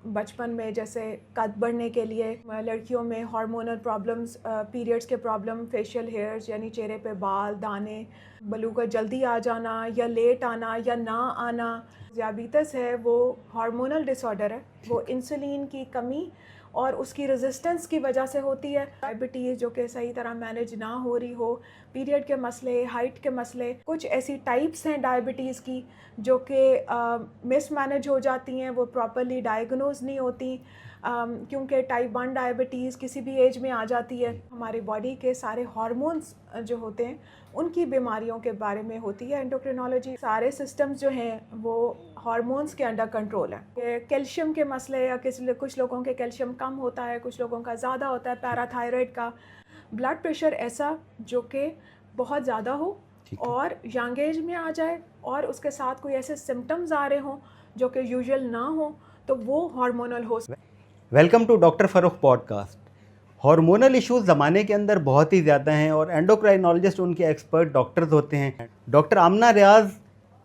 बचपन में जैसे कद बढ़ने के लिए लड़कियों में हार्मोनल प्रॉब्लम्स, पीरियड्स के प्रॉब्लम, फेशियल हेयर्स यानी चेहरे पे बाल, दाने, बलूगत जल्दी आ जाना या लेट आना या ना आना। ज़ियाबीतस है वो हार्मोनल डिसऑर्डर है, वो इंसुलिन की कमी और उसकी रेजिस्टेंस की वजह से होती है। डायबिटीज़ जो कि सही तरह मैनेज ना हो रही हो, पीरियड के मसले, हाइट के मसले, कुछ ऐसी टाइप्स हैं डायबिटीज़ की जो कि मिसमैनेज हो जाती हैं, वो प्रॉपरली डायग्नोज नहीं होती, क्योंकि टाइप 1 डायबिटीज़ किसी भी एज में आ जाती है। हमारी बॉडी के सारे हार्मोन्स जो होते हैं उनकी बीमारियों के बारे में होती है एंडोक्रिनोलॉजी। सारे सिस्टम्स जो हैं वो हार्मोन्स के अंडर कंट्रोल है। कैल्शियम के मसले या कुछ लोगों के कैल्शियम कम होता है, कुछ लोगों का ज़्यादा होता है, पैराथायराइड का, ब्लड प्रेशर ऐसा जो कि बहुत ज़्यादा हो और यंग एज में आ जाए और उसके साथ कोई ऐसे सिम्टम्स आ रहे हों जो कि यूजुअल ना हो, तो वो हार्मोनल हो। Welcome to doctor Farrukh podcast. Hormonal issues ज़माने के अंदर बहुत ही ज़्यादा हैं और एंडोक्राइनोलॉजिस्ट उनके एक्सपर्ट डॉक्टर्स होते हैं। डॉक्टर आमना रियाज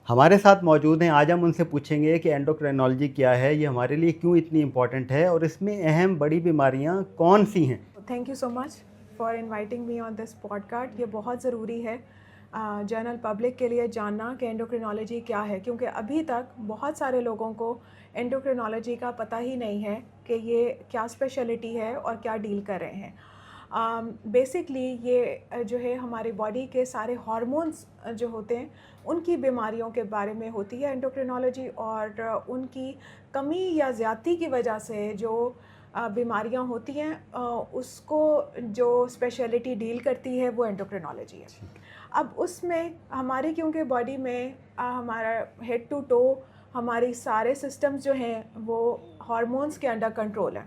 हमारे साथ मौजूद हैं। आज हम उनसे पूछेंगे कि एंडोक्राइनोलॉजी क्या है, ये हमारे लिए क्यों इतनी इम्पॉर्टेंट है और इसमें अहम बड़ी बीमारियां कौन सी हैं। Thank you so much for inviting me on this podcast. ये बहुत ज़रूरी है जनरल पब्लिक के लिए जानना कि एंडोक्रिनोलॉजी क्या है, क्योंकि अभी तक बहुत सारे लोगों को एंडोक्रिनोलॉजी का पता ही नहीं है कि ये क्या स्पेशलिटी है और क्या डील कर रहे हैं। बेसिकली ये जो है हमारी बॉडी के सारे हार्मोन्स जो होते हैं उनकी बीमारियों के बारे में होती है एंडोक्रिनोलॉजी, और उनकी कमी या ज़्यादती की वजह से जो बीमारियां होती हैं उसको जो स्पेशलिटी डील करती है वो एंडोक्रिनोलॉजी है। अब उसमें हमारी क्योंकि बॉडी में हमारा हेड टू टो हमारी सारे सिस्टम्स जो हैं वो हार्मोन्स के अंडर कंट्रोल है।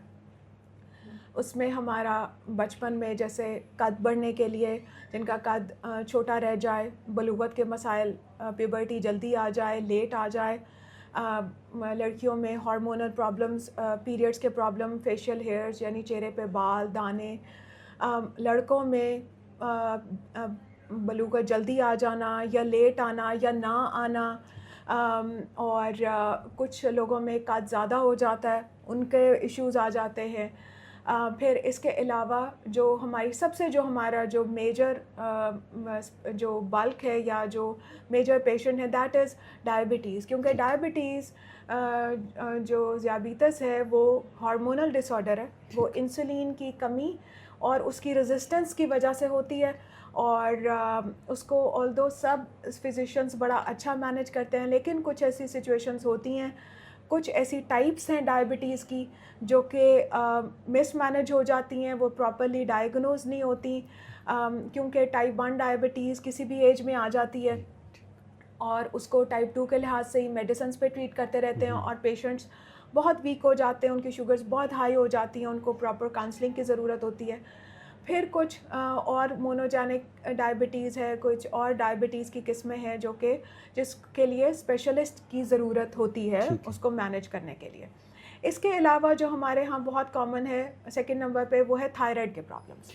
उसमें हमारा बचपन में जैसे कद बढ़ने के लिए, जिनका कद छोटा रह जाए, बलूगत के मसाइल, प्यूबर्टी जल्दी आ जाए, लेट आ जाए, लड़कियों में हार्मोनल प्रॉब्लम्स, पीरियड्स के प्रॉब्लम, फेशियल हेयर्स यानी चेहरे पे बाल, दाने, लड़कों में बलूगत जल्दी आ जाना या लेट आना या ना आना, और कुछ लोगों में कद ज़्यादा हो जाता है, उनके इश्यूज़ आ जाते हैं। फिर इसके अलावा जो हमारा जो मेजर जो बल्क है या जो मेजर पेशेंट है दैट इज़ डायबिटीज़, क्योंकि डायबिटीज़ जो ज़ियाबीतस है वो हार्मोनल डिसऑर्डर है, वो इंसुलिन की कमी और उसकी रेजिस्टेंस की वजह से होती है। और उसको ऑल्दो सब फिजिशियंस बड़ा अच्छा मैनेज करते हैं, लेकिन कुछ ऐसी सिचुएशंस होती हैं, कुछ ऐसी टाइप्स हैं डायबिटीज़ की जो कि मिसमैनेज हो जाती हैं, वो प्रॉपरली डायग्नोज नहीं होती, क्योंकि टाइप 1 डायबिटीज़ किसी भी एज में आ जाती है और उसको टाइप 2 के लिहाज से ही मेडिसिन पे ट्रीट करते रहते हैं और पेशेंट्स बहुत वीक हो जाते हैं, उनकी शुगर्स बहुत हाई हो जाती हैं, उनको प्रॉपर काउंसलिंग की ज़रूरत होती है। फिर कुछ और मोनोजेनिक डायबिटीज़ है, कुछ और डायबिटीज़ की किस्में हैं जो कि जिसके लिए स्पेशलिस्ट की ज़रूरत होती है उसको मैनेज करने के लिए। इसके अलावा जो हमारे यहाँ बहुत कॉमन है सेकंड नंबर पे वो है थायराइड के प्रॉब्लम्स।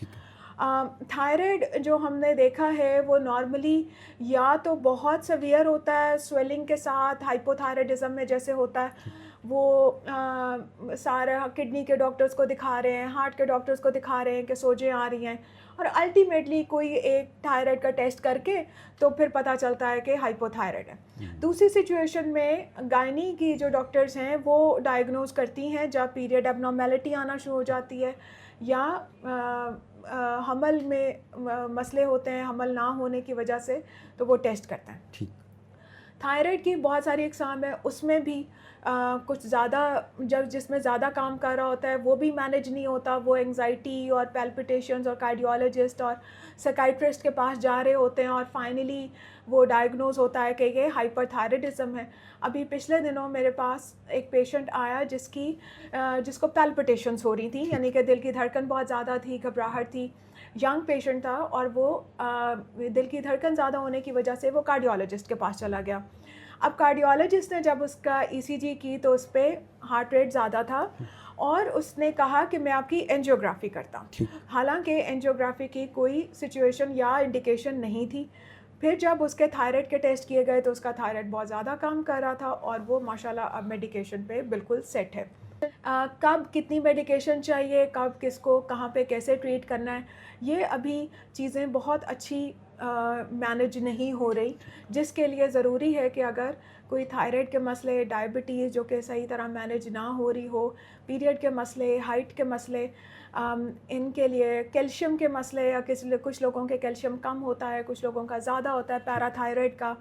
थायराइड जो हमने देखा है वो नॉर्मली या तो बहुत सीवियर होता है स्वेलिंग के साथ, हाइपोथायराइडिज्म में जैसे होता है वो सारे किडनी के डॉक्टर्स को दिखा रहे हैं, हार्ट के डॉक्टर्स को दिखा रहे हैं कि सोजें आ रही हैं, और अल्टीमेटली कोई एक थायराइड का टेस्ट करके तो फिर पता चलता है कि हाइपोथायराइड है। दूसरी सिचुएशन में गायनी की जो डॉक्टर्स हैं वो डायग्नोज करती हैं जब पीरियड एबनॉर्मेलिटी आना शुरू हो जाती है या हमल में मसले होते हैं, हमल ना होने की वजह से, तो वो टेस्ट करते हैं। थायराइड की बहुत सारी इकसाम है, उसमें भी कुछ ज़्यादा जब जिसमें ज़्यादा काम कर रहा होता है वो भी मैनेज नहीं होता, वो एंग्जाइटी और पैल्पिटेशंस और कार्डियोलॉजिस्ट और साइकियाट्रिस्ट के पास जा रहे होते हैं और फाइनली वो डायग्नोज होता है कि ये हाइपरथायराइडिज्म है। अभी पिछले दिनों मेरे पास एक पेशेंट आया जिसको पैल्पिटेशंस हो रही थी, यानी कि दिल की धड़कन बहुत ज़्यादा थी, घबराहट थी, यंग पेशेंट था, और वो दिल की धड़कन ज़्यादा होने की वजह से वो कार्डियोलॉजिस्ट के पास चला गया। अब कार्डियोलॉजिस्ट ने जब उसका ईसीजी की तो उस पर हार्ट रेट ज़्यादा था और उसने कहा कि मैं आपकी एंजियोग्राफी करता हूँ, हालांकि एंजियोग्राफी की कोई सिचुएशन या इंडिकेशन नहीं थी। फिर जब उसके थायराइड के टेस्ट किए गए तो उसका थायराइड बहुत ज़्यादा काम कर रहा था और वो माशाल्लाह अब मेडिकेशन पे बिल्कुल सेट है। कब कितनी मेडिकेशन चाहिए, कब किसको कहाँ पे कैसे ट्रीट करना है, ये अभी चीज़ें बहुत अच्छी मैनेज नहीं हो रही, जिसके लिए ज़रूरी है कि अगर कोई थायराइड के मसले, डायबिटीज़ जो कि सही तरह मैनेज ना हो रही हो, पीरियड के मसले, हाइट के मसले, इनके लिए कैल्शियम के मसले, या कुछ लोगों के कैल्शियम कम होता है, कुछ लोगों का ज़्यादा होता है, पैराथायराइड का,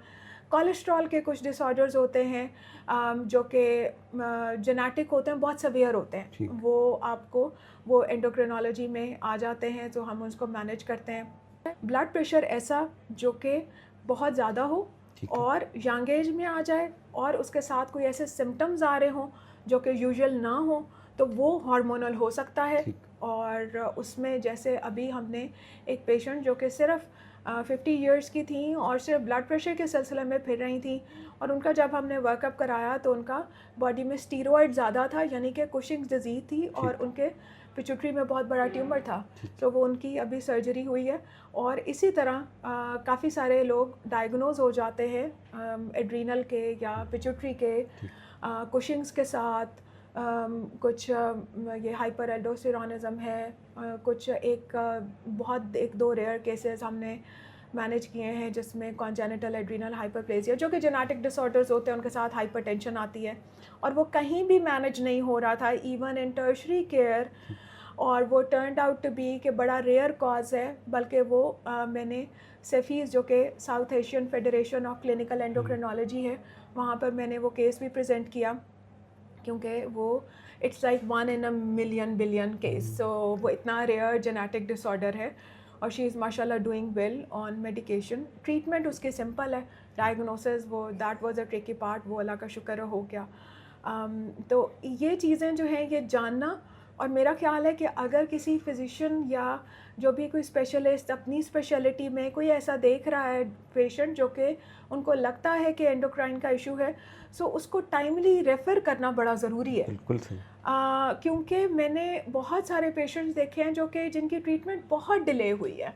कोलेस्ट्रॉल के कुछ डिसऑर्डर्स होते हैं जो कि जेनेटिक होते हैं, बहुत सीवियर होते हैं, वो एंडोक्रिनोलॉजी में आ जाते हैं, तो हम उसको मैनेज करते हैं। ब्लड प्रेशर ऐसा जो कि बहुत ज़्यादा हो और यंग एज में आ जाए और उसके साथ कोई ऐसे सिम्टम्स आ रहे हों जो कि यूजुअल ना हो, तो वो हार्मोनल हो सकता है। और उसमें जैसे अभी हमने एक पेशेंट जो कि सिर्फ 50 इयर्स की थी और सिर्फ ब्लड प्रेशर के सिलसिले में फिर रही थी, और उनका जब हमने वर्कअप कराया तो उनका बॉडी में स्टीरॉयड ज़्यादा था, यानी कि कुशिंग्स डिजीज़ थी, और उनके पिट्यूटरी में बहुत बड़ा ट्यूमर था, तो वो उनकी अभी सर्जरी हुई है। और इसी तरह काफ़ी सारे लोग डायग्नोज हो जाते हैं एड्रीनल के या पिट्यूटरी के कुशिंग्स के साथ। कुछ ये हाइपर एल्डोस्टेरोनिज्म है, कुछ एक दो रेयर केसेस हमने मैनेज किए हैं जिसमें कॉन्जेनिटल एड्रीनल हाइपरप्लेजिया जो कि जेनेटिक डिसऑर्डर्स होते हैं, उनके साथ हाइपरटेंशन आती है, और वो कहीं भी मैनेज नहीं हो रहा था इवन इन टर्शरी केयर, और वो टर्नड आउट टू बी कि बड़ा रेयर कॉज है। बल्कि वो मैंने सेफीज़ जो कि south Asian federation of clinical endocrinology है, वहाँ पर मैंने वो केस भी प्रेजेंट किया, क्योंकि वो it's like 1 in a million billion case, so वो इतना रेयर जेनेटिक डिसऑर्डर है, और शी इज़ माशाल्लाह doing well on medication. Treatment उसकी सिंपल है, डायग्नोसिस वो that was a tricky part, वो अल्लाह का शुक्र हो गया। तो ये चीज़ें जो हैं ये जानना, और मेरा ख्याल है कि अगर किसी फिजिशियन या जो भी कोई स्पेशलिस्ट अपनी स्पेशलिटी में कोई ऐसा देख रहा है पेशेंट जो कि उनको लगता है कि एंडोक्राइन का इशू है, सो उसको टाइमली रेफ़र करना बड़ा ज़रूरी है। बिल्कुल सही। क्योंकि मैंने बहुत सारे पेशेंट्स देखे हैं जो कि जिनकी ट्रीटमेंट बहुत डिले हुई है।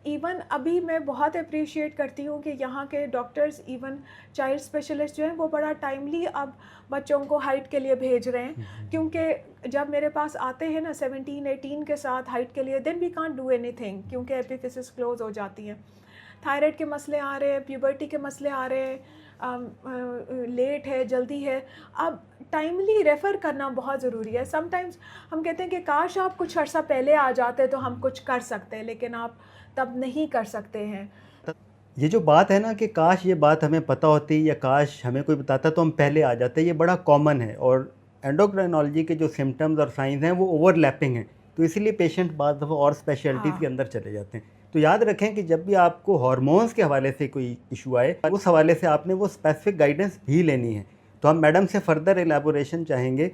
इवन अभी मैं बहुत अप्रिशिएट करती हूँ कि यहाँ के डॉक्टर्स, इवन चाइल्ड स्पेशलिस्ट जो हैं, वो बड़ा टाइमली अब बच्चों को हाइट के लिए भेज रहे हैं, क्योंकि जब मेरे पास आते हैं ना 17-18 के साथ हाइट के लिए, then we can't do anything, क्योंकि एपिफिसिस क्लोज हो जाती हैं, थायराइड के मसले आ रहे हैं, प्यूबर्टी के मसले आ रहे हैं, लेट है, जल्दी है, अब टाइमली रेफ़र करना बहुत ज़रूरी है। समटाइम्स हम कहते हैं कि काश आप कुछ अर्सा पहले आ जाते तो हम कुछ कर सकते हैं, लेकिन आप तब नहीं कर सकते हैं। ये जो बात है ना कि काश ये बात हमें पता होती या काश हमें कोई बताता तो हम पहले आ जाते, ये बड़ा कॉमन है, और एंडोक्राइनोलॉजी के जो सिम्टम्स और साइंस हैं वो ओवरलैपिंग हैं, तो इसीलिए पेशेंट बाद दफ़ा और स्पेशलिटीज़ के अंदर चले जाते हैं। तो याद रखें कि जब भी आपको हार्मोन्स के हवाले से कोई इशू आए, उस हवाले से आपने वो स्पेसिफिक गाइडेंस भी लेनी है। तो हम मैडम से फर्दर एलेबोरेशन चाहेंगे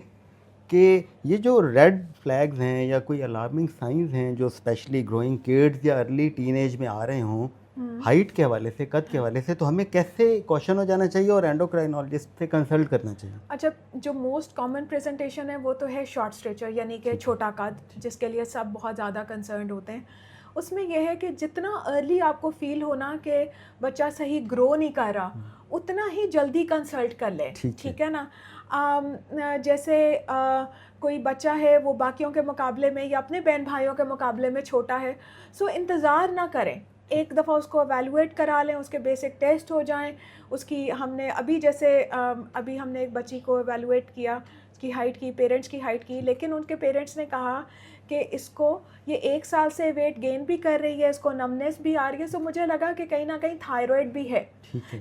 कि ये जो रेड फ्लैग्स हैं या कोई अलार्मिंग साइंस हैं जो स्पेशली ग्रोइंग किड्स या अर्ली टीनेज में आ रहे हों, हाइट के हवाले से, कद के हवाले से, तो हमें कैसे कॉशन हो जाना चाहिए और एंडोक्राइनोलॉजिस्ट से कंसल्ट करना चाहिए? अच्छा, जो मोस्ट कॉमन प्रेजेंटेशन है वो तो है शॉर्ट स्ट्रेचर, यानी कि छोटा कद, जिसके लिए सब बहुत ज़्यादा कंसर्न होते हैं। उसमें यह है कि जितना अर्ली आपको फील होना कि बच्चा सही ग्रो नहीं कर रहा, उतना ही जल्दी कंसल्ट कर ले, ठीक है ना। जैसे कोई बच्चा है वो बाकियों के मुकाबले में या अपने बहन भाइयों के मुकाबले में छोटा है, सो इंतज़ार ना करें, एक दफ़ा उसको एवेलुएट करा लें, उसके बेसिक टेस्ट हो जाएं। उसकी हमने अभी जैसे अभी हमने एक बच्ची को एवेलुएट किया, उसकी हाइट की, पेरेंट्स की हाइट की, लेकिन उनके पेरेंट्स ने कहा कि इसको ये 1 साल से वेट गेन भी कर रही है, इसको नमनेस भी आ रही है, सो मुझे लगा कि कहीं ना कहीं थायराइड भी है,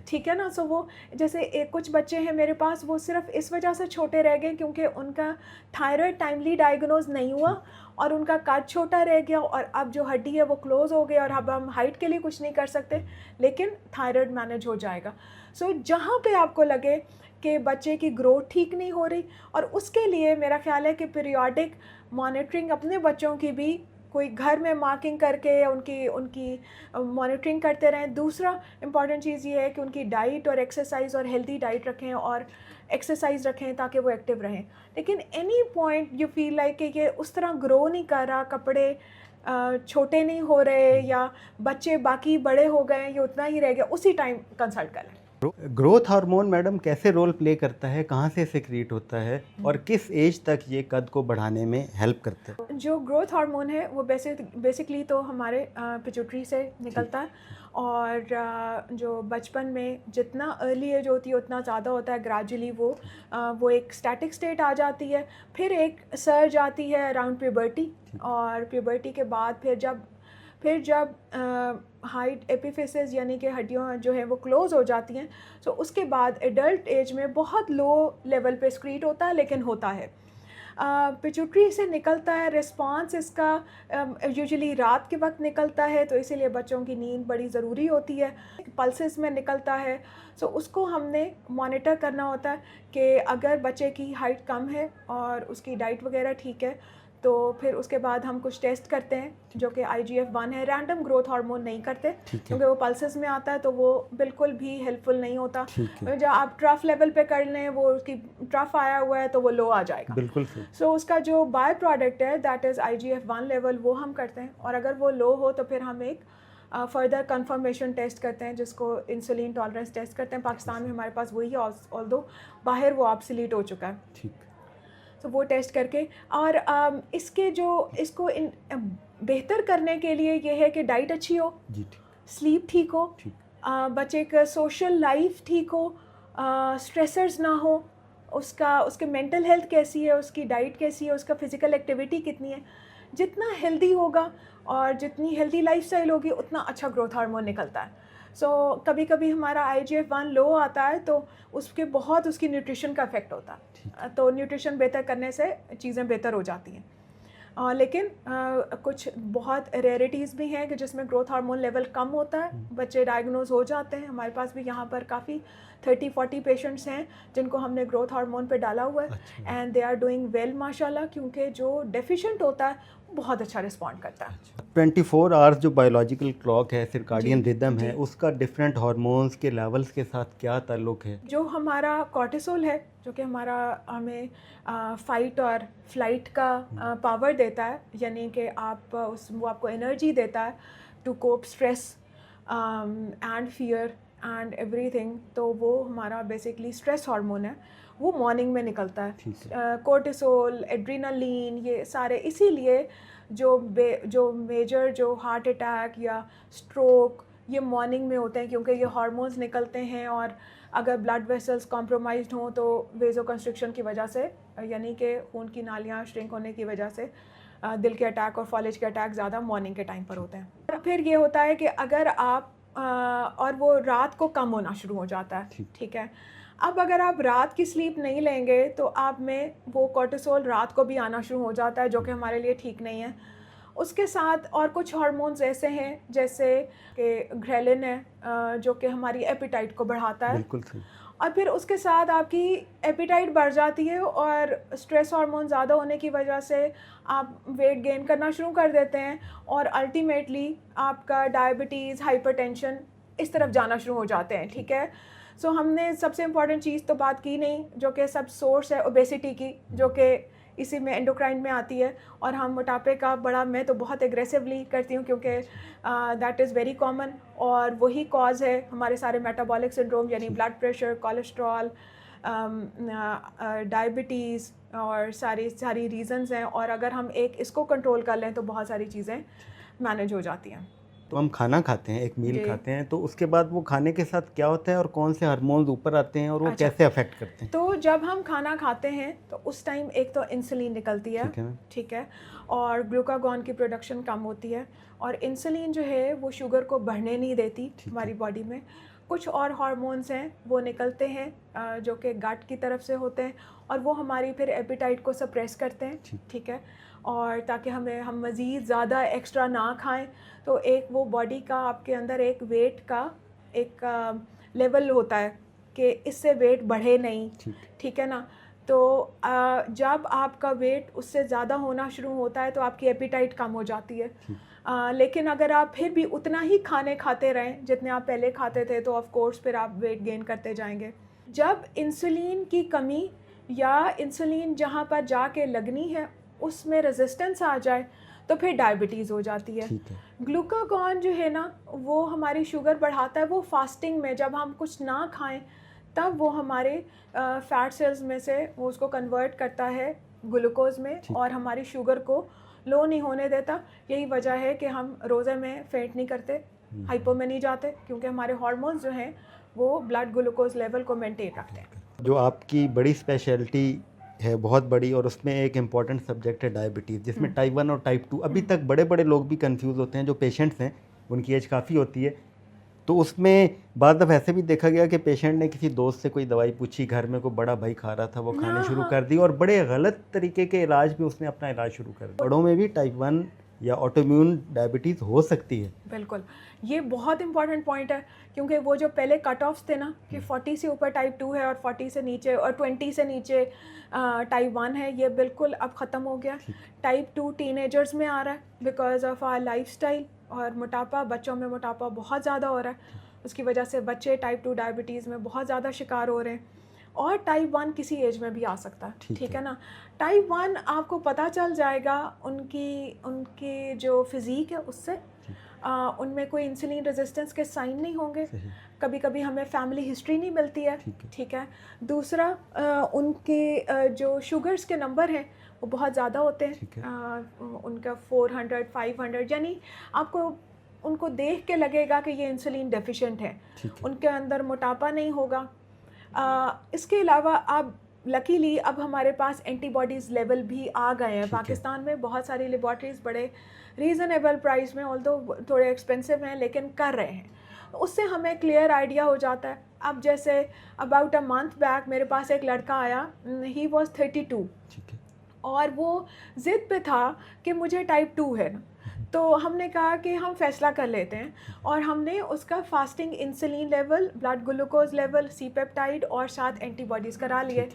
ठीक है ना। सो वो जैसे कुछ बच्चे हैं मेरे पास, वो सिर्फ इस वजह से छोटे रह गए क्योंकि उनका थायराइड टाइमली डायग्नोज नहीं हुआ और उनका कद छोटा रह गया, और अब जो हड्डी है वो क्लोज हो गई, और अब हम हाइट के लिए कुछ नहीं कर सकते, लेकिन थायराइड मैनेज हो जाएगा। सो जहाँ पे आपको लगे कि बच्चे की ग्रोथ ठीक नहीं हो रही, और उसके लिए मेरा ख्याल है कि पीरियोडिक मॉनिटरिंग अपने बच्चों की भी कोई घर में मार्किंग करके उनकी मॉनिटरिंग करते रहें। दूसरा इम्पॉर्टेंट चीज़ ये है कि उनकी डाइट और एक्सरसाइज और हेल्दी डाइट रखें और एक्सरसाइज रखें ताकि वो एक्टिव रहें। लेकिन any point you feel like कि ये उस तरह ग्रो नहीं कर रहा, कपड़े छोटे नहीं हो रहे, या बच्चे बाकी बड़े हो गए, ये उतना ही रह गया, उसी टाइम कंसल्ट करें। ग्रोथ हार्मोन मैडम कैसे रोल प्ले करता है, कहाँ से सिक्रीट होता है और किस एज तक ये कद को बढ़ाने में हेल्प करता है? जो ग्रोथ हार्मोन है वो बेसिकली तो हमारे पिट्यूटरी से निकलता है, और जो बचपन में जितना अर्ली एज होती है उतना ज़्यादा होता है, ग्रेजुअली वो एक स्टैटिक स्टेट आ जाती है, फिर एक सर्ज आती है अराउंड प्यूबर्टी, और प्यूबर्टी के बाद फिर जब हाइट एपिफिसिस यानी कि हड्डियाँ जो है वो क्लोज हो जाती हैं, तो उसके बाद एडल्ट एज में बहुत लो लेवल पे स्क्रीट होता है, लेकिन होता है। पिट्यूटरी से निकलता है, रिस्पांस इसका यूजुअली रात के वक्त निकलता है, तो इसीलिए बच्चों की नींद बड़ी ज़रूरी होती है। पल्सेस में निकलता है, तो उसको हमने मॉनिटर करना होता है कि अगर बच्चे की हाइट कम है और उसकी डाइट वगैरह ठीक है, तो फिर उसके बाद हम कुछ टेस्ट करते हैं जो कि IGF-1 है। रैंडम ग्रोथ हार्मोन नहीं करते क्योंकि वो पल्सेस में आता है, तो वो बिल्कुल भी हेल्पफुल नहीं होता। जब आप ट्रफ लेवल पे कर लें, वो उसकी ट्रफ आया हुआ है तो वो लो आ जाएगा, बिल्कुल। सो उसका जो बाय प्रोडक्ट है दैट इज़ IGF-1 लेवल, वो हम करते हैं, और अगर वो लो हो तो फिर हम एक फर्दर कंफर्मेशन टेस्ट करते हैं जिसको इंसुलिन टॉलरेंस टेस्ट करते हैं। पाकिस्तान में हमारे पास वही है, ऑल्दो बाहर वो ऑब्सोलीट हो चुका है। ठीक। तो वो टेस्ट करके, और इसको बेहतर करने के लिए ये है कि डाइट अच्छी हो, जी, स्लीप ठीक हो, बच्चे का सोशल लाइफ ठीक हो, स्ट्रेसर्स ना हो, उसके मेंटल हेल्थ कैसी है, उसकी डाइट कैसी है, उसका फिज़िकल एक्टिविटी कितनी है। जितना हेल्दी होगा और जितनी हेल्दी लाइफस्टाइल होगी उतना अच्छा ग्रोथ हार्मोन निकलता है। कभी कभी हमारा IGF-1 लो आता है तो उसकी न्यूट्रिशन का इफेक्ट होता है, तो न्यूट्रिशन बेहतर करने से चीज़ें बेहतर हो जाती हैं। लेकिन कुछ बहुत रेयरिटीज़ भी हैं कि जिसमें ग्रोथ हार्मोन लेवल कम होता है, बच्चे डायग्नोज हो जाते हैं। हमारे पास भी यहाँ पर काफ़ी 30-40 पेशेंट्स हैं जिनको हमने ग्रोथ हार्मोन पे डाला हुआ है, and they are doing well माशाल्लाह, क्योंकि जो डेफिशिएंट होता है बहुत अच्छा रिस्पॉन्ड करता है। 24 आवर्स जो बायोलॉजिकल क्लॉक है, सर्काडियन रिदम है, उसका डिफरेंट हार्मोन्स के लेवल्स के साथ क्या ताल्लुक है? जो हमारा कॉर्टिसोल है, जो कि हमें फाइट और फ्लाइट का पावर देता है, यानी कि वो आपको एनर्जी देता है to cope stress and fear and everything, तो वो हमारा बेसिकली स्ट्रेस हार्मोन है, वो मॉर्निंग में निकलता है। कोर्टिसोल, एड्रीनालिन, ये सारे इसीलिए जो मेजर जो हार्ट अटैक या स्ट्रोक ये मॉर्निंग में होते हैं, क्योंकि ये हार्मोन्स निकलते हैं, और अगर ब्लड वेसल्स कॉम्प्रोमाइज्ड हों तो वेजो कंस्ट्रिक्शन की वजह से, यानी कि खून की नालियाँ श्रिंक होने की वजह से दिल के अटैक और फॉलेज के अटैक ज़्यादा मॉर्निंग के टाइम पर होते हैं। फिर ये होता है कि अगर आप और वो रात को कम होना शुरू हो जाता है, ठीक है। अब अगर आप रात की स्लीप नहीं लेंगे तो आप में वो कोर्टिसोल रात को भी आना शुरू हो जाता है, जो कि हमारे लिए ठीक नहीं है। उसके साथ और कुछ हार्मोन्स ऐसे हैं जैसे कि ग्रेलिन है, जो कि हमारी एपिटाइट को बढ़ाता है। बिल्कुल सही। और फिर उसके साथ आपकी एपिटाइट बढ़ जाती है, और स्ट्रेस हार्मोन ज़्यादा होने की वजह से आप वेट गेन करना शुरू कर देते हैं, और अल्टीमेटली आपका डायबिटीज़, हाइपरटेंशन इस तरफ जाना शुरू हो जाते हैं, ठीक है। सो हमने सबसे इम्पॉर्टेंट चीज़ तो बात की नहीं, जो कि सब सोर्स है ओबेसिटी की, जो कि इसी में एंडोक्राइन में आती है, और हम मोटापे का मैं तो बहुत एग्रेसिवली करती हूँ, क्योंकि दैट इज़ वेरी कॉमन, और वही कॉज है हमारे सारे मेटाबॉलिक सिंड्रोम, यानी ब्लड प्रेशर, कोलेस्ट्रॉल, डायबिटीज़, और सारी रीज़न्स हैं। और अगर हम इसको कंट्रोल कर लें तो बहुत सारी चीज़ें मैनेज हो जाती हैं। तो हम खाना खाते हैं, एक मील खाते हैं, तो उसके बाद वो खाने के साथ क्या होता है और कौन से हार्मोन्स ऊपर आते हैं और वो कैसे अफेक्ट करते हैं? तो जब हम खाना खाते हैं तो उस टाइम एक तो इंसुलिन निकलती है, ठीक है, और ग्लूकागॉन की प्रोडक्शन कम होती है, और इंसुलिन जो है वो शुगर को बढ़ने नहीं देती हमारी बॉडी में। कुछ और हार्मोन्स हैं वो निकलते हैं जो कि गट की तरफ से होते हैं, और वो हमारी फिर एपिटाइट को सप्रेस करते हैं, ठीक है, और ताकि हम मज़ीद ज़्यादा एक्स्ट्रा ना खाएं। तो एक वो बॉडी का आपके अंदर एक वेट का एक लेवल होता है कि इससे वेट बढ़े नहीं, ठीक है ना। तो जब आपका वेट उससे ज़्यादा होना शुरू होता है तो आपकी एपिटाइट कम हो जाती है। लेकिन अगर आप फिर भी उतना ही खाने खाते रहें जितने आप पहले खाते थे, तो ऑफ कोर्स फिर आप वेट गेन करते जाएंगे। जब इंसुलिन की कमी या इंसुलिन जहाँ पर जाके लगनी है उसमें रेजिस्टेंस आ जाए, तो फिर डायबिटीज़ हो जाती है। ठीक है। ग्लूकागॉन जो है ना वो हमारी शुगर बढ़ाता है, वो फास्टिंग में जब हम कुछ ना खाएं तब वो हमारे फैट सेल्स में से वो उसको कन्वर्ट करता है ग्लूकोज में और हमारी शुगर को लो नहीं होने देता। यही वजह है कि हम रोज़े में फेंट नहीं करते, हाइपो में नहीं जाते, क्योंकि हमारे हार्मोन्स जो हैं वो ब्लड ग्लूकोज लेवल को मेंटेन रखते हैं। जो आपकी बड़ी स्पेशलिटी है, बहुत बड़ी, और उसमें एक इम्पॉर्टेंट सब्जेक्ट है डायबिटीज़, जिसमें टाइप 1 और टाइप 2 अभी तक बड़े बड़े लोग भी कंफ्यूज होते हैं। जो पेशेंट्स हैं उनकी एज काफ़ी होती है, तो उसमें बाद दफ़ा ऐसे भी देखा गया कि पेशेंट ने किसी दोस्त से कोई दवाई पूछी, घर में कोई बड़ा भाई खा रहा था, वो खाने शुरू कर दी और बड़े गलत तरीके के इलाज पे उसने अपना इलाज शुरू कर दिया। बड़ों में भी टाइप 1 या ऑटोइम्यून डायबिटीज़ हो सकती है। बिल्कुल, ये बहुत इंपॉर्टेंट पॉइंट है, क्योंकि वो जो पहले कट ऑफ्स थे ना कि 40 से ऊपर टाइप 2 है और 40 से नीचे और 20 से नीचे टाइप 1 है, ये बिल्कुल अब ख़त्म हो गया। टाइप 2 टीनेजर्स में आ रहा है बिकॉज ऑफ आवर लाइफस्टाइल और मोटापा, बच्चों में मोटापा बहुत ज़्यादा हो रहा है, उसकी वजह से बच्चे टाइप 2 डायबिटीज़ में बहुत ज़्यादा शिकार हो रहे हैं। और टाइप 1 किसी एज में भी आ सकता है, ठीक है ना। टाइप 1 आपको पता चल जाएगा उनकी जो फिज़ीक है उससे, उनमें कोई इंसुलिन रेजिस्टेंस के साइन नहीं होंगे, कभी कभी हमें फैमिली हिस्ट्री नहीं मिलती है, ठीक है। दूसरा उनके जो शुगर्स के नंबर हैं वो बहुत ज़्यादा होते हैं, उनका 400 500, यानी आपको उनको देख के लगेगा कि ये इंसुलिन डेफिशिएंट है, उनके अंदर मोटापा नहीं होगा। इसके अलावा अब लकीली अब हमारे पास एंटीबॉडीज़ लेवल भी आ गए हैं। पाकिस्तान में बहुत सारी लेबॉर्ट्रीज़ बड़े रीज़नेबल प्राइस में, ऑल्दो थोड़े एक्सपेंसिव हैं, लेकिन कर रहे हैं, उससे हमें क्लियर आइडिया हो जाता है। अब जैसे अबाउट अ मंथ बैक मेरे पास एक लड़का आया, ही वॉज 32 और वो ज़िद पे था कि मुझे टाइप 2 है ना, तो हमने कहा कि हम फ़ैसला कर लेते हैं और हमने उसका fasting insulin level, blood glucose level, C peptide और साथ एंटीबॉडीज़ करा लिए।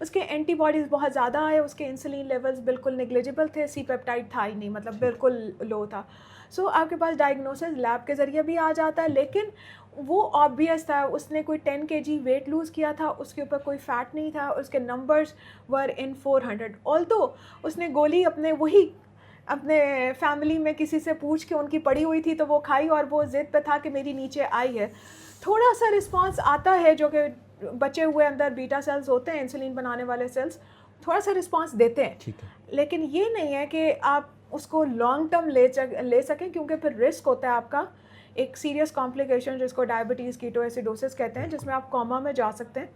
उसके एंटीबॉडीज़ बहुत ज़्यादा आए, उसके इंसुलिन लेवल्स बिल्कुल नेग्लिजिबल थे, सी पेप्टाइड था ही नहीं, मतलब बिल्कुल लो था। सो आपके पास डायग्नोसिस लैब के ज़रिए भी आ जाता है, लेकिन वो ऑब्वियस था, उसने कोई 10 kg वेट लूज़ किया था, उसके ऊपर कोई फ़ैट नहीं था, उसके नंबर्स वर इन 400। ऑल्दो उसने गोली अपने फैमिली में किसी से पूछ के उनकी पड़ी हुई थी तो वो खाई और वो ज़िद पे था कि मेरी नीचे आई है। थोड़ा सा रिस्पांस आता है, जो कि बचे हुए अंदर बीटा सेल्स होते हैं, इंसुलिन बनाने वाले सेल्स थोड़ा सा रिस्पांस देते हैं, ठीक है। लेकिन ये नहीं है कि आप उसको लॉन्ग टर्म ले सकें, क्योंकि फिर रिस्क होता है आपका एक सीरियस कॉम्प्लिकेशन जिसको डायबिटीज़ कीटोएसिडोसिस कहते हैं, जिसमें आप कोमा में जा सकते हैं,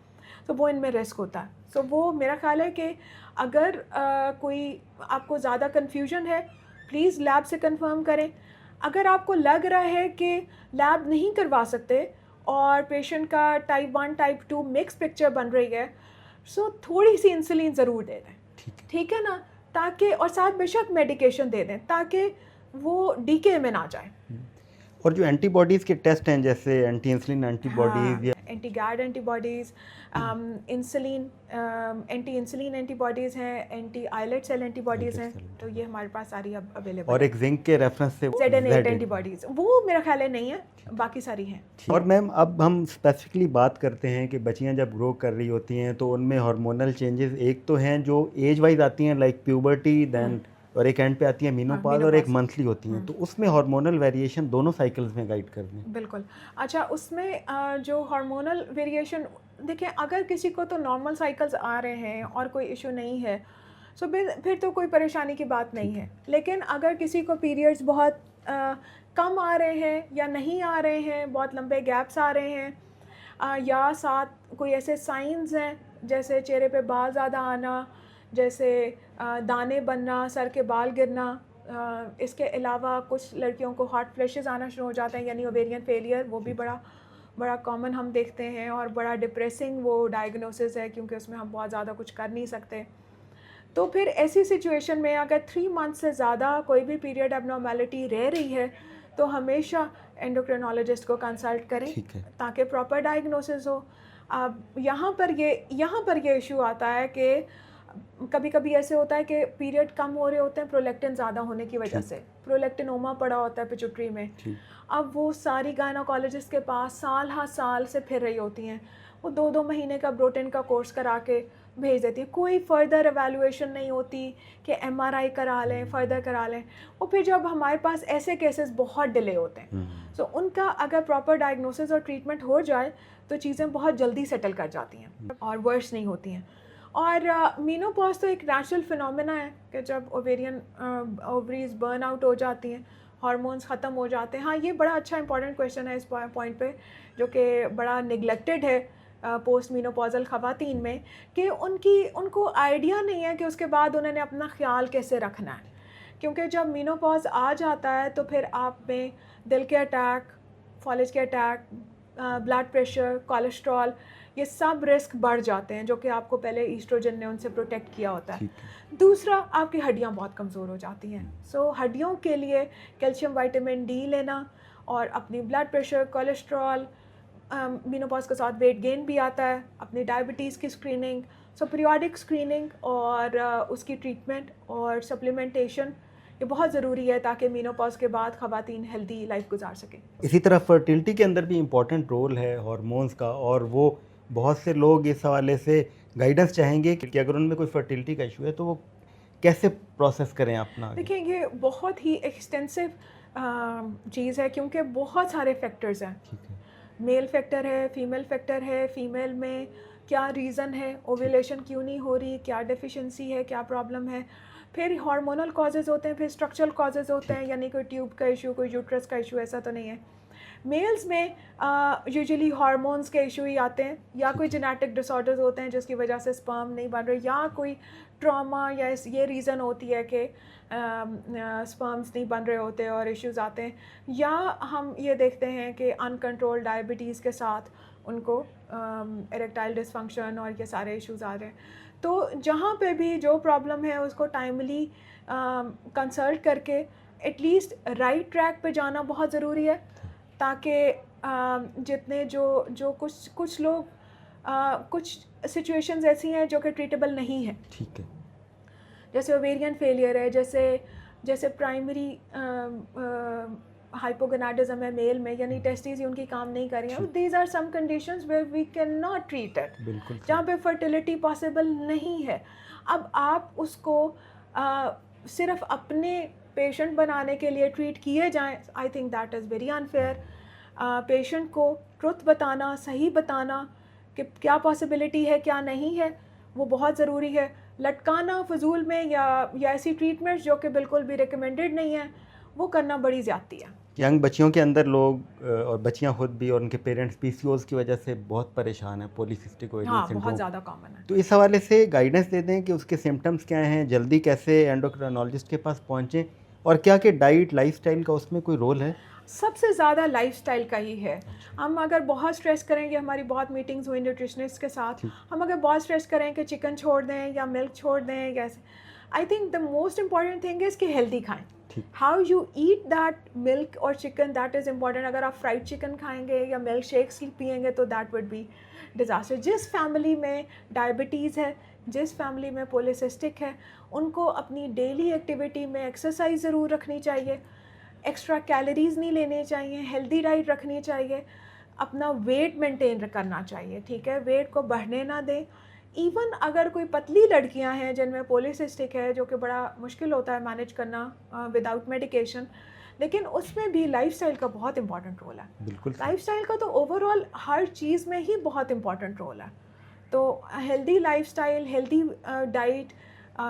तो वो इनमें रिस्क होता है। तो वो मेरा ख्याल है कि अगर कोई आपको ज़्यादा कन्फ्यूजन है, प्लीज़ लैब से कंफर्म करें। अगर आपको लग रहा है कि लैब नहीं करवा सकते और पेशेंट का टाइप 1 टाइप 2 मिक्स पिक्चर बन रही है, सो थोड़ी सी इंसुलिन ज़रूर दे दें, ठीक है ना, ताकि, और साथ बेशक मेडिकेशन दे दें ताकि वो डीके में ना जाए। और जो एंटीबॉडीज़ के टेस्ट हैं, जैसे एंटी इंसुलिन एंटीबॉडीज़ या एंटी गैड एंटीबॉडीज़, एंटी इंसुलिन एंटीबॉडीज़ हैं, एंटी आइलेट सेल एंटीबॉडीज़ हैं, तो ये हमारे पास सारी अब अवेलेबल। और एक जिंक के रेफरेंस से ZN8 एंटीबॉडीज़, वो मेरा ख्याल है नहीं है, बाकी सारी हैं। और मैम अब हम स्पेसिफिकली बात करते हैं कि बच्चियां जब ग्रो कर रही होती हैं तो उनमें हार्मोनल चेंजेस एक तो हैं जो एज वाइज आती हैं, लाइक प्यूबर्टी, देन और एक एंड पे आती है मीनोपॉज, और एक मंथली होती हैं, तो उसमें हार्मोनल वेरिएशन दोनों साइकिल्स में गाइड कर दें। बिल्कुल। अच्छा, उसमें जो हार्मोनल वेरिएशन, देखिए अगर किसी को तो नॉर्मल साइकिल्स आ रहे हैं और कोई इशू नहीं है, सो फिर तो कोई परेशानी की बात नहीं है। लेकिन अगर किसी को पीरियड्स बहुत कम आ रहे हैं या नहीं आ रहे हैं, बहुत लंबे गैप्स आ रहे हैं, या साथ कोई ऐसे साइंस हैं जैसे चेहरे पे बाल ज़्यादा आना, जैसे दाने बनना, सर के बाल गिरना, इसके अलावा कुछ लड़कियों को हॉट फ्लैशेस आना शुरू हो जाते हैं, यानी ओवेरियन फेलियर, वो भी बड़ा कॉमन हम देखते हैं और बड़ा डिप्रेसिंग वो डायग्नोसिस है, क्योंकि उसमें हम बहुत ज़्यादा कुछ कर नहीं सकते। तो फिर ऐसी सिचुएशन में अगर 3 मंथ से ज़्यादा कोई भी पीरियड एबनॉर्मेलिटी रह रही है, तो हमेशा एंडोक्रिनोलॉजिस्ट को कंसल्ट करें ताकि प्रॉपर डायग्नोसिस हो। अब यहाँ पर ये इशू आता है कि कभी कभी ऐसे होता है कि पीरियड कम हो रहे होते हैं प्रोलैक्टिन ज़्यादा होने की वजह से, प्रोलैक्टिनोमा पड़ा होता है पिट्यूटरी में। अब वो सारी गायनोकोलॉजिस्ट के पास साल से फिर रही होती हैं, वो 2-2 महीने का ब्रोटिन का कोर्स करा के भेज देती है, कोई फर्दर एवेलुएशन नहीं होती कि एमआरआई करा लें, फर्दर करा लें। और फिर जब हमारे पास ऐसे केसेस बहुत डिले होते हैं, सो उनका अगर प्रॉपर डायग्नोसिस और ट्रीटमेंट हो जाए तो चीज़ें बहुत जल्दी सेटल कर जाती हैं और वर्स नहीं होती हैं। और मीनोपॉज तो एक नेचुरल फिनोमेना है कि जब ओवेरियन ओवरीज बर्न आउट हो जाती हैं, हार्मोन्स ख़त्म हो जाते हैं। हाँ, ये बड़ा अच्छा इंपॉर्टेंट क्वेश्चन है इस पॉइंट पे, जो कि बड़ा निगलेक्टेड है पोस्ट मीनोपॉजल ख़वातीन में, कि उनको आइडिया नहीं है कि उसके बाद उन्होंने अपना ख्याल कैसे रखना है। क्योंकि जब मीनोपॉज आ जाता है तो फिर आप में दिल के अटैक, फॉलिज के अटैक, ब्लड प्रेशर, कोलेस्ट्रॉल, ये सब रिस्क बढ़ जाते हैं, जो कि आपको पहले ईस्ट्रोजन ने उनसे प्रोटेक्ट किया होता है। दूसरा, आपकी हड्डियां बहुत कमज़ोर हो जाती हैं। सो हड्डियों के लिए कैल्शियम, विटामिन डी लेना, और अपनी ब्लड प्रेशर, कोलेस्ट्रॉल, मीनोपॉज के साथ वेट गेन भी आता है, अपनी डायबिटीज़ की स्क्रीनिंग, सो पीरियोडिक स्क्रीनिंग और उसकी ट्रीटमेंट और सप्लीमेंटेशन ये बहुत ज़रूरी है ताकि मीनोपॉज के बाद ख़वातीन हेल्दी लाइफ गुजार सकें। इसी तरह फर्टिलिटी के अंदर भी इम्पॉर्टेंट रोल है हार्मोन्स का, और वो बहुत से लोग इस हवाले से गाइडेंस चाहेंगे कि अगर उनमें कोई फर्टिलिटी का इशू है तो वो कैसे प्रोसेस करें अपना। देखिए, ये बहुत ही एक्सटेंसिव चीज़ है, क्योंकि बहुत सारे फैक्टर्स हैं। मेल फैक्टर है, फीमेल फैक्टर है, फीमेल में क्या रीज़न है, ओव्यूलेशन क्यों नहीं हो रही, क्या डेफिशिएंसी है, क्या प्रॉब्लम है, फिर हार्मोनल कॉजेज़ होते हैं, फिर स्ट्रक्चरल कॉजेज़ होते हैं, यानी कोई ट्यूब का इशू, कोई यूट्रस का इशू, ऐसा तो नहीं है। मेल्स में यूजुअली हार्मोन्स के इशू ही आते हैं, या कोई जेनेटिक डिसऑर्डर्स होते हैं जिसकी वजह से स्पर्म नहीं बन रहे, या कोई ट्रॉमा, या ये रीज़न होती है कि स्पर्म्स नहीं बन रहे होते और इश्यूज आते हैं, या हम ये देखते हैं कि अनकंट्रोल डायबिटीज़ के साथ उनको इरेक्टाइल डिसफंक्शन और ये सारे इश्यूज आ रहे हैं। तो जहाँ पे भी जो प्रॉब्लम है उसको टाइमली कंसल्ट करके एटलीस्ट राइट ट्रैक पे जाना बहुत ज़रूरी है, ताकि जितने जो कुछ लोग कुछ सिचुएशंस ऐसी हैं जो कि ट्रीटेबल नहीं है। ठीक है। जैसे ओवेरियन फेलियर है, जैसे प्राइमरी हाइपोगोनाडिज्म है मेल में, यानी टेस्टिस ही उनकी काम नहीं कर रही हैं। These are some conditions where we can not treat it, जहाँ पे फर्टिलिटी पॉसिबल नहीं है। अब आप उसको सिर्फ अपने पेशेंट बनाने के लिए ट्रीट किए जाएं, I think that is very unfair. Patient को ट्रुथ बताना, सही बताना कि क्या पॉसिबिलिटी है, क्या नहीं है, वो बहुत ज़रूरी है। लटकाना फजूल में या ऐसी ट्रीटमेंट जो कि बिल्कुल भी रिकमेंडेड नहीं है, वो करना बड़ी ज़्यादती है। यंग बच्चियों के अंदर लोग और बच्चियां खुद भी और उनके पेरेंट्स पीसीओएस की वजह से बहुत परेशान हैं, पॉलीसिस्टिक ओवेरियन सिंड्रोम। बहुत ज़्यादा कॉमन है। तो इस हवाले से गाइडेंस दे दें कि उसके सिम्टम्स क्या हैं, जल्दी कैसे एंडोक्राइनोलॉजिस्ट के पास पहुँचें, और क्या कि डाइट लाइफस्टाइल का उसमें कोई रोल है? सबसे ज़्यादा लाइफस्टाइल का ही है। हम अगर बहुत स्ट्रेस करेंगे, हमारी बहुत मीटिंग्स हुई न्यूट्रिशनिस्ट के साथ, हम अगर बहुत स्ट्रेस करें कि चिकन छोड़ दें या मिल्क छोड़ दें, या आई think the most important thing is कि हेल्दी खाएं। How you eat that milk और चिकन, दैट इज़ इम्पॉर्टेंट। अगर आप फ्राइड चिकन खाएंगे या मिल्क शेक्स पियेंगे तो दैट वुड बी डिज़ास्टर। जिस फैमिली में डायबिटीज़ है, जिस फैमिली में पॉलीसिस्टिक है, उनको अपनी डेली एक्टिविटी में एक्सरसाइज ज़रूर रखनी चाहिए, एक्स्ट्रा कैलोरीज़ नहीं लेने चाहिए, हेल्दी डाइट रखनी चाहिए, अपना वेट मेंटेन करना चाहिए। ठीक है, वेट को बढ़ने ना दें। इवन अगर कोई पतली लड़कियां हैं जिनमें पॉलीसिस्टिक है, जो कि बड़ा मुश्किल होता है मैनेज करना विदाउट मेडिकेशन, लेकिन उसमें भी लाइफस्टाइल का बहुत इंपॉर्टेंट रोल है। बिल्कुल। लाइफस्टाइल का तो ओवरऑल हर चीज़ में ही बहुत इंपॉर्टेंट रोल है। तो healthy lifestyle, healthy diet,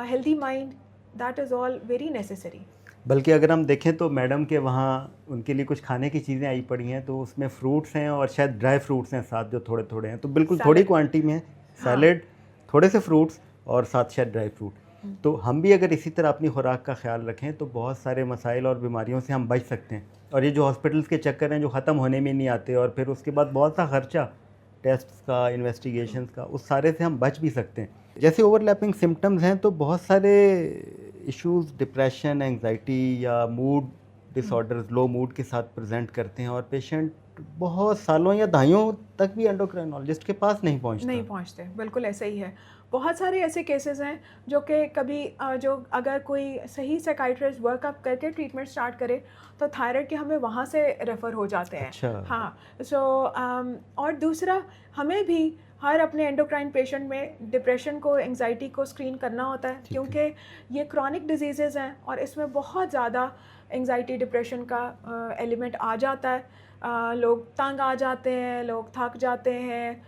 healthy mind, that is all very necessary. बल्कि अगर हम देखें तो मैडम के वहाँ उनके लिए कुछ खाने की चीज़ें आई पड़ी हैं, तो उसमें फ्रूट्स हैं और शायद ड्राई फ्रूट्स हैं साथ, जो थोड़े थोड़े हैं, तो बिल्कुल थोड़ी क्वांटिटी में सैलेड, थोड़े से फ्रूट्स और साथ शायद ड्राई फ्रूट। तो हम भी अगर इसी तरह अपनी खुराक का ख्याल रखें तो बहुत सारे मसाइल और बीमारियों से हम बच सकते हैं। और ये जो हॉस्पिटल्स के चक्कर हैं जो ख़त्म होने में नहीं आते, और फिर उसके बाद बहुत सा खर्चा टेस्ट्स का, इन्वेस्टिगेशंस का, उस सारे से हम बच भी सकते हैं। जैसे ओवरलैपिंग सिम्टम्स हैं तो बहुत सारे इश्यूज़ डिप्रेशन, एंग्जाइटी या मूड डिसऑर्डर्स, लो मूड के साथ प्रेजेंट करते हैं, और पेशेंट बहुत सालों या दहाइयों तक भी एंडोक्राइनोलॉजिस्ट के पास नहीं पहुंचते। बिल्कुल ऐसे ही है। बहुत सारे ऐसे केसेस हैं जो कि कभी जो अगर कोई सही साइकाइट्रिस्ट वर्कअप करके ट्रीटमेंट स्टार्ट करे तो थायराइड के हमें वहाँ से रेफ़र हो जाते हैं। अच्छा। हाँ, सो और दूसरा, हमें भी हर अपने एंडोक्राइन पेशेंट में डिप्रेशन को, एंजाइटी को स्क्रीन करना होता है, क्योंकि ये क्रॉनिक डिजीज़ हैं और इसमें बहुत ज़्यादा एंजाइटी डिप्रेशन का एलिमेंट आ जाता है। लोग तंग आ जाते हैं, लोग थक जाते हैं,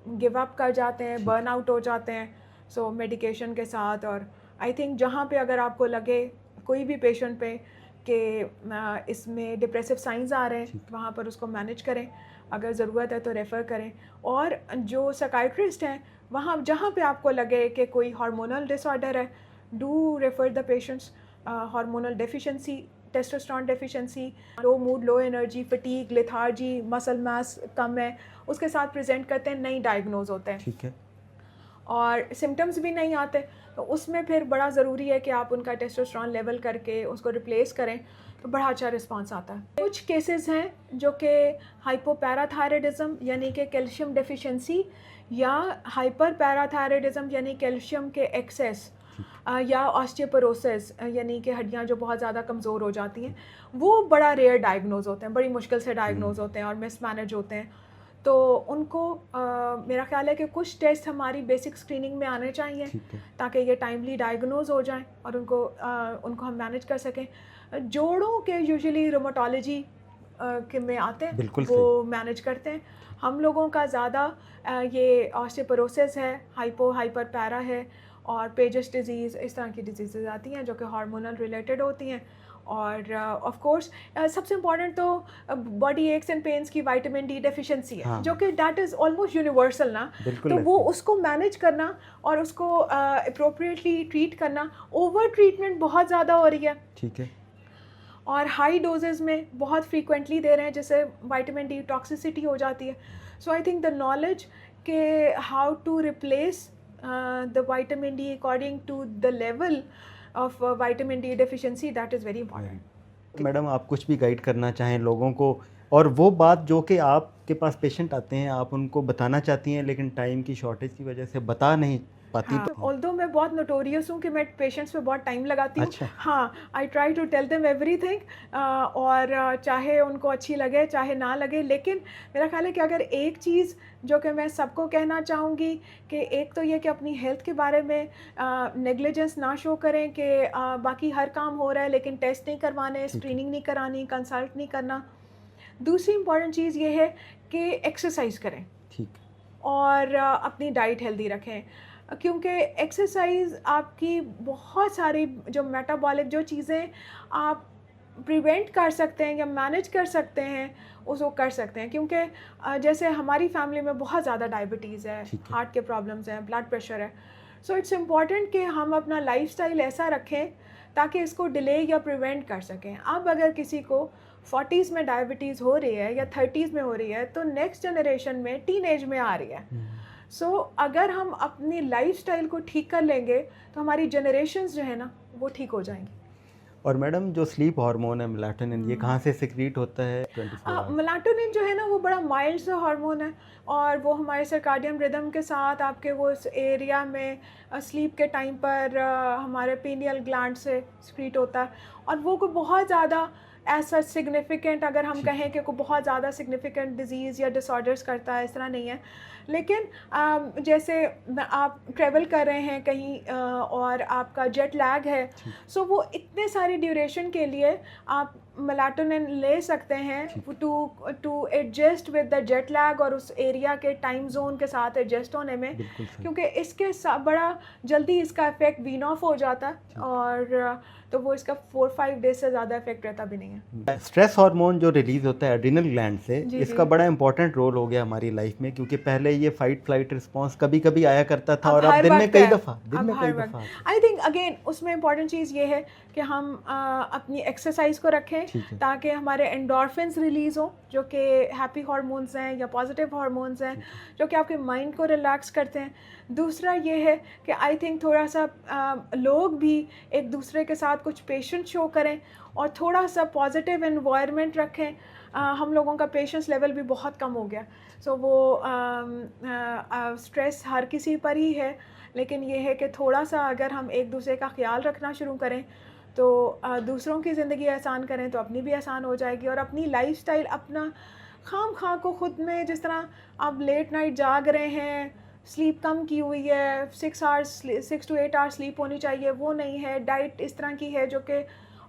गिव अप कर जाते हैं, बर्न आउट हो जाते हैं सो मेडिकेशन के साथ। और आई थिंक जहाँ पे अगर आपको लगे कोई भी पेशेंट पे कि इसमें डिप्रेसिव साइंस आ रहे हैं, वहाँ पर उसको मैनेज करें, अगर ज़रूरत है तो रेफ़र करें। और जो साइकाइट्रिस्ट हैं वहाँ जहाँ पे आपको लगे कि कोई हार्मोनल डिसऑर्डर है, do refer the patients. Hormonal deficiency, testosterone deficiency, low mood, low energy, fatigue, lethargy, muscle mass कम है, उसके साथ प्रेजेंट करते हैं, नहीं डायग्नोज होते हैं, ठीक है, और सिम्टम्स भी नहीं आते, तो उसमें फिर बड़ा ज़रूरी है कि आप उनका टेस्टोस्टेरोन लेवल करके उसको रिप्लेस करें, तो बड़ा अच्छा रिस्पांस आता है। कुछ केसेस हैं जो कि हाइपोपैराथायराइडिज्म यानी कि कैल्शियम डेफिशिएंसी, या हाइपर पैराथायराइडिज्म यानी कैल्शियम के एक्सेस, या ऑस्टियोपोरोसिस यानी कि हड्डियाँ जो बहुत ज़्यादा कमज़ोर हो जाती हैं, वो बड़ा रेयर डायग्नोज होते हैं, बड़ी मुश्किल से डायग्नोज होते हैं और मिसमैनेज होते हैं। तो उनको मेरा ख्याल है कि कुछ टेस्ट हमारी बेसिक स्क्रीनिंग में आने चाहिए ताकि ये टाइमली डायग्नोज हो जाएं और उनको हम मैनेज कर सकें। जोड़ों के यूजुअली रोमेटोलॉजी के में आते हैं, वो मैनेज करते हैं। हम लोगों का ज़्यादा ये ऑस्टियोपोरोसिस है, हाइपर पैरा है, और पेजेस डिजीज़, इस तरह की डिजीज़ आती हैं जो कि हार्मोनल रिलेटेड होती हैं। और ऑफ कोर्स सबसे इम्पॉर्टेंट तो बॉडी एक्स एंड पेन्स की विटामिन डी डेफिशिएंसी है, जो कि दैट इज़ ऑलमोस्ट यूनिवर्सल ना, तो वो उसको मैनेज करना और उसको अप्रोप्रिएटली ट्रीट करना। ओवर ट्रीटमेंट बहुत ज़्यादा हो रही है, ठीक है, और हाई डोजेस में बहुत फ्रीक्वेंटली दे रहे हैं, जिससे विटामिन डी टॉक्सिसिटी हो जाती है। So I think the knowledge के how to replace the vitamin D according to the level of vitamin D deficiency, that is very important. Madam, आप कुछ भी गाइड करना चाहें लोगों को, और वो बात जो कि आपके पास पेशेंट आते हैं आप उनको बताना चाहती हैं लेकिन टाइम की शॉर्टेज की वजह से बता नहीं पाती। हाँ, ऑल्दो मैं बहुत नोटोरियस हूँ कि मैं पेशेंट्स पे बहुत टाइम लगाती हूँ। अच्छा। हाँ, I try to tell them everything, और चाहे उनको अच्छी लगे चाहे ना लगे, लेकिन मेरा ख्याल है कि अगर एक चीज़ जो कि मैं सबको कहना चाहूँगी कि एक तो ये कि अपनी हेल्थ के बारे में नेग्लिजेंस ना शो करें कि बाकी हर काम हो रहा है लेकिन टेस्ट नहीं करवाने, स्क्रीनिंग नहीं करानी, कंसल्ट नहीं करना। दूसरी इंपॉर्टेंट चीज़ ये है कि एक्सरसाइज करें, ठीक, और अपनी डाइट हेल्दी रखें, क्योंकि एक्सरसाइज आपकी बहुत सारी जो मेटाबॉलिक जो चीज़ें आप प्रिवेंट कर सकते हैं या मैनेज कर सकते हैं उसको कर सकते हैं। क्योंकि जैसे हमारी फैमिली में बहुत ज़्यादा डायबिटीज़ है, हार्ट के प्रॉब्लम्स हैं, ब्लड प्रेशर है, सो इट्स इम्पॉर्टेंट कि हम अपना लाइफस्टाइल ऐसा रखें ताकि इसको डिले या प्रिवेंट कर सकें। अब अगर किसी को 40s में डायबिटीज़ हो रही है या 30s में हो रही है, तो नेक्स्ट जनरेशन में टीनेज में आ रही है। सो अगर हम अपनी लाइफस्टाइल को ठीक कर लेंगे तो हमारी जनरेशन्स जो है ना वो ठीक हो जाएंगी। और मैडम, जो स्लीप हार्मोन है मेलाटोनिन, ये कहाँ से सिक्रीट होता है? मेलाटोनिन जो है ना वो बड़ा माइल्ड सा हार्मोन है, और वो हमारे सर्काडियन रिदम के साथ आपके वो इस एरिया में स्लीप के टाइम पर हमारे पीनियल ग्लैंड से सिक्रीट होता है। और वो कोई बहुत ज़्यादा ऐसा सिग्निफिकेंट अगर हम कहें कि कोई बहुत ज़्यादा सिग्निफिकेंट डिजीज़ या डिसऑर्डर्स करता है, इस तरह नहीं है। लेकिन जैसे आप ट्रैवल कर रहे हैं कहीं और आपका जेट लैग है, सो वो इतने सारी ड्यूरेशन के लिए आप मेलाटोनिन ले सकते हैं to adjust with the jet lag और उस एरिया के टाइम जोन के साथ एडजस्ट होने में, क्योंकि इसके बड़ा जल्दी इसका इफेक्ट वीन ऑफ हो जाता है, और तो वो इसका 4-5 डेज से ज़्यादा इफेक्ट रहता भी नहीं है। स्ट्रेस हार्मोन जो रिलीज होता है एड्रिनल ग्लैंड से, इसका बड़ा इंपॉर्टेंट रोल हो गया हमारी लाइफ में, क्योंकि पहले ये फाइट फ्लाइट रिस्पांस कभी कभी आया करता था और अब दिन में कई दफ़ा आई थिंक अगेन उसमें इम्पॉर्टेंट चीज़ ये है कि हम अपनी एक्सरसाइज को रखें ताकि हमारे एंडोर्फिन्स रिलीज़ हों, जो कि हैप्पी हार्मोन्स हैं या पॉजिटिव हार्मोन्स हैं, जो कि आपके माइंड को रिलैक्स करते हैं। दूसरा ये है कि आई थिंक थोड़ा सा लोग भी एक दूसरे के साथ कुछ पेशेंस शो करें और थोड़ा सा पॉजिटिव एनवायरनमेंट रखें। हम लोगों का पेशेंस लेवल भी बहुत कम हो गया, सो वो स्ट्रेस हर किसी पर ही है, लेकिन ये है कि थोड़ा सा अगर हम एक दूसरे का ख्याल रखना शुरू करें तो दूसरों की ज़िंदगी आसान करें तो अपनी भी आसान हो जाएगी, और अपनी लाइफस्टाइल अपना खाम खा को ख़ुद में, जिस तरह आप लेट नाइट जाग रहे हैं, स्लीप कम की हुई है, 6 to 8 आवर्स स्लीप होनी चाहिए, वो नहीं है, डाइट इस तरह की है जो कि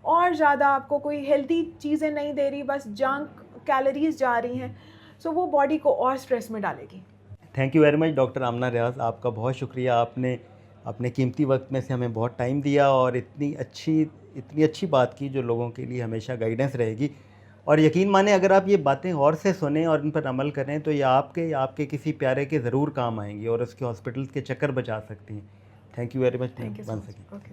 और ज़्यादा आपको कोई हेल्दी चीज़ें नहीं दे रही, बस जंक कैलोरीज जा रही हैं, सो वो बॉडी को और स्ट्रेस में डालेगी। Thank you very much doctor Amna Riaz, आपका बहुत शुक्रिया। आपने अपने कीमती वक्त में से हमें बहुत टाइम दिया और इतनी अच्छी बात की जो लोगों के लिए हमेशा गाइडेंस रहेगी। और यकीन माने अगर आप ये बातें गौर से सुनें और इन पर अमल करें तो ये आपके किसी प्यारे के ज़रूर काम आएंगी और उसके हॉस्पिटल्स के चक्कर बचा सकती हैं। Thank you very much thank you so once much. Again. Okay.